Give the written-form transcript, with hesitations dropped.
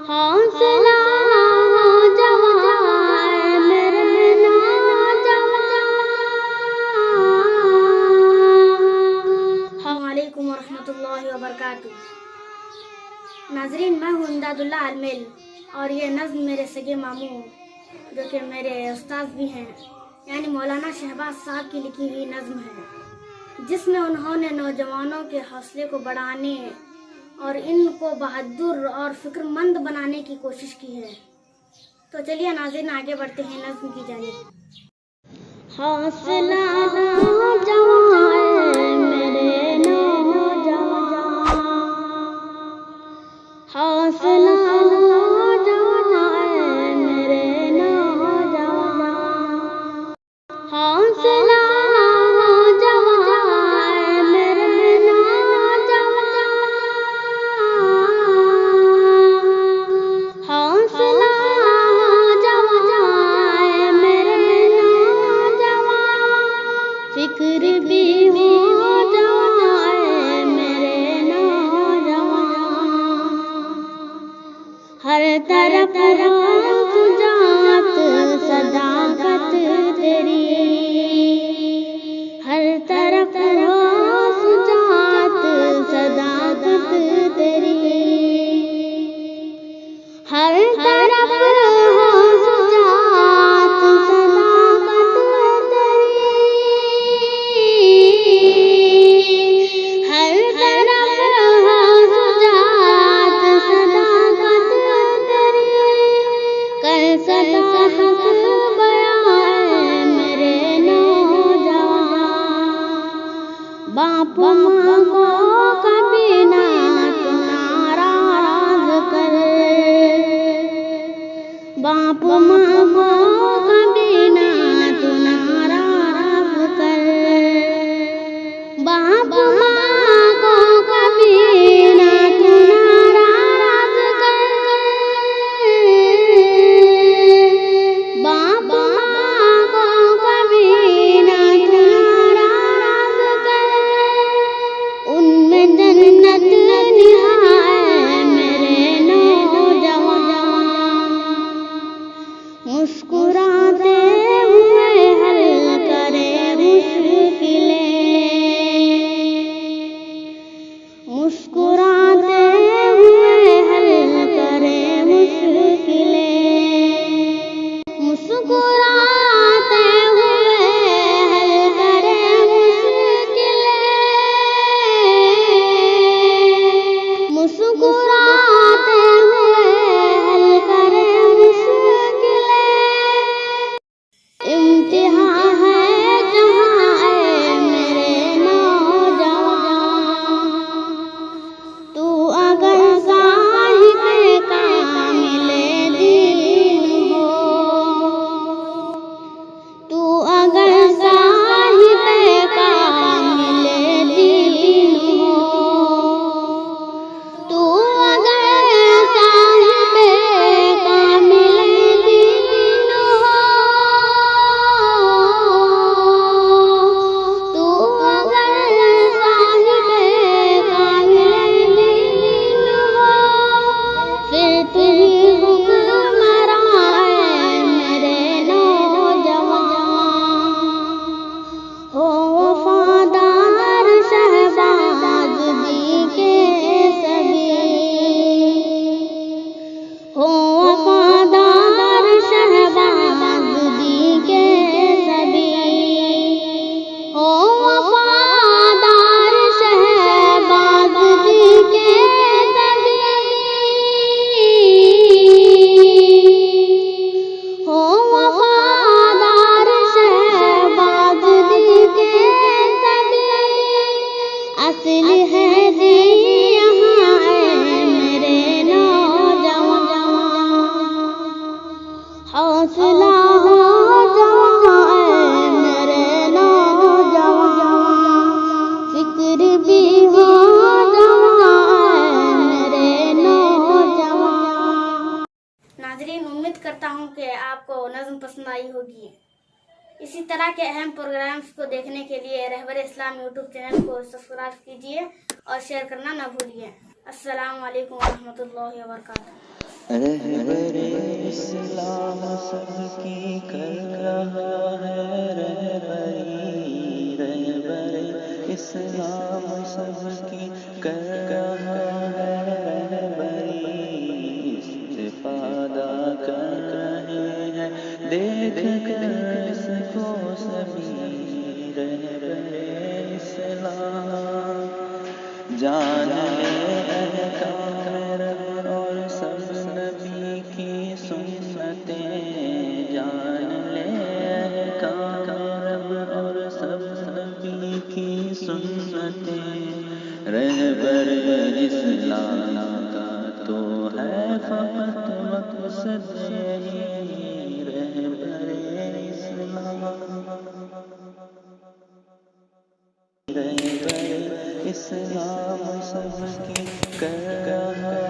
हौसला जवान मेरे नौजवान। अस्सलामुअलैकुम वरहमतुल्लाहि वबरकातुहू। नाजरीन, मैं हूँ इमदादुल्लाह आलमेल और ये नज़्म मेरे सगे मामू जो कि मेरे उस्ताद भी हैं यानी मौलाना शहबाज साहब की लिखी हुई नज़्म है, जिसमें उन्होंने नौजवानों के हौसले को बढ़ाने और इनको बहादुर और फिक्रमंद बनाने की कोशिश की है। तो चलिए नाज़रीन, आगे बढ़ते हैं नज़्म की जानिब। हौसला जवान मेरे नौजवान, हौसला जवान मेरे नौजवान, हौसला जवान मेरे नौजवान, हौसला जवान मेरे नौजवान। फिक्र भी हो जाए मेरे नौजवान, हर तरफ हो सुजात सदाकत तेरी, हर तरफ हो सुजात सदाकत तेरी, हर तरफ हो सुजात सदाकत तेरी, हर तरफ हो सुजात सदाकत तेरी। कर सदा हक बयां मेरे नौजवान, बाप माँ को कभी ना तू नाराज कर, बाप माँ को कभी ना तू नाराज कर, बाप माँ को कभी ना तू नाराज कर, बाप माँ को कभी ना तू नाराज कर। उनमें जन्नत निहाए मेरे नौजवान, मुस्कुराते हुए हल करे मुश्किलें, मुस्कुराते हुए हल करे मुश्किलें, मुस्कुराते हुए हल करे मुश्किलें, मुस्कुराते हुए हल करे मुश्किलें। इम्तिहान है जहाँ है मेरे नौजवान, तू अगर साहिबे कामिले दीन हो, तू अगर साहिबे कामिले दीन हो, तू अगर साहिबे कामिले दीन हो, तू अगर साहिबे कामिले दीन हो, फिर तू ही हुक्मरान मेरे नौजवान, हो वफादार शहबाज दी के सभी, हो वफादार शहबाज दी के सभी, हो वफादार शहबाज दी के सभी, हो वफादार शहबाज दी के सभी। असल है दी यहाँ है मेरे नौजवान, हौसला हो जवान मेरे नौजवान, फिक्र भी हो जवान मेरे नौजवान। नाजरीन, उम्मीद करता हूँ कि आपको नज़्म पसंद आई होगी। इसी तरह के अहम प्रोग्राम्स को देखने के लिए रहबर इस्लाम यूट्यूब चैनल को सब्सक्राइब कीजिए और शेयर करना न भूलिए। अस्सलामु अलैकुम वरहमतुल्लाहि वबरकातुहू। रहबरे इस्लाम सबकी कर रहा है रहबरे इस्लाम सबकी कर रहा है इस्तिफादा कर रहे हैं देख कर इसको सभी रहबरे इस्लाम जान ले अहकाम रब और सब नबी की सुन्नतें जान ले अहकाम रब और सब नबी की सुन्नतें रहबर इस्लाम का तो है फकत मकसद यही रहबर इस्लाम रहबर इस्लाम सबकी कर रहा